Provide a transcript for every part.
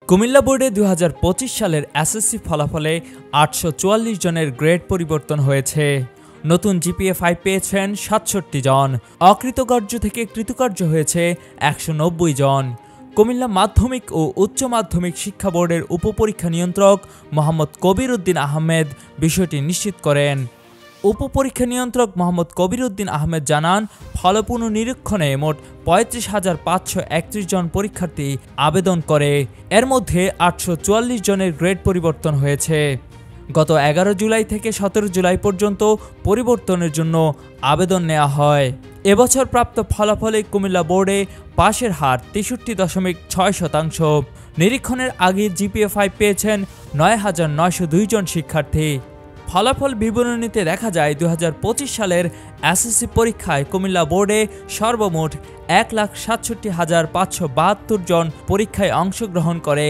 কুমিল্লা বোর্ডে ২০২৫ সালের এসএসসি ফলাফলে ৮৪৪ জনের গ্রেড পরিবর্তন হয়েছে। নতুন জিপিএ-5 পেয়েছেন ৬৭ জন। অকৃতকার্য থেকে কৃতকার্য হয়েছে ১৯০ জন। কুমিল্লা মাধ্যমিক ও উচ্চ মাধ্যমিক শিক্ষা বোর্ডের উপপরীক্ষা নিয়ন্ত্রক মোহাম্মদ কবির উদ্দিন আহমেদ বিষয়টি নিশ্চিত করেন। উপপরীক্ষা নিয়ন্ত্রক মোহাম্মদ কবির উদ্দিন আহমেদ জানান, ফলপুর্ণ নিরীক্ষণে মোট ৩৫,৫৩১ জন পরীক্ষার্থী আবেদন করে। এর মধ্যে ৮৪৪ জনের গ্রেড পরিবর্তন হয়েছে। গত ১১ জুলাই থেকে ১৭ জুলাই পর্যন্ত পরিবর্তনের জন্য আবেদন নেওয়া হয়। এবছর প্রাপ্ত ফলাফলে কুমিল্লা বোর্ডে পাশের হার ৬৩.৬%। নিরীক্ষণের আগে জিপিএ-5 পেয়েছেন ৯,৯০২ জন শিক্ষার্থী। ফলাফল বিবরণীতে দেখা যায় ২০২৫ সালের এসএসসি পরীক্ষায় কুমিল্লা বোর্ডে সর্বমোট ১,৬৭,৫৭২ জন পরীক্ষায় অংশগ্রহণ করে।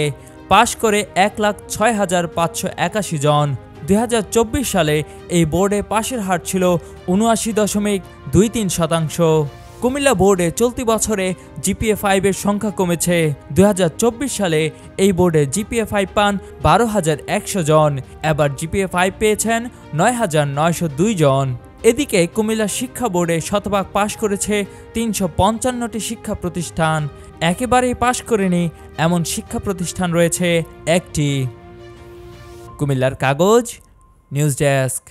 পাশ করে ১,০৬,৫৮১ জন। ২০২৪ সালে এই বোর্ডে পাশের হার ছিল ৭৯.২৩%। কুমিল্লা বোর্ডে চলতি বছরে জিপিএ-5 এর সংখ্যা কমেছে। ২০২৪ সালে এই বোর্ডে জিপিএ-5 পান ১২,১০০ জন। এবার জিপিএ-5 পেয়েছেন ৯,৯০২ জন। এদিকে কুমিল্লা শিক্ষা বোর্ডে শতভাগ পাশ করেছে ৩৫৫টি শিক্ষা প্রতিষ্ঠান। একেবারেই পাশ করেনি এমন শিক্ষা প্রতিষ্ঠান রয়েছে একটি। কুমিল্লার কাগজ, নিউজ ডেস্ক।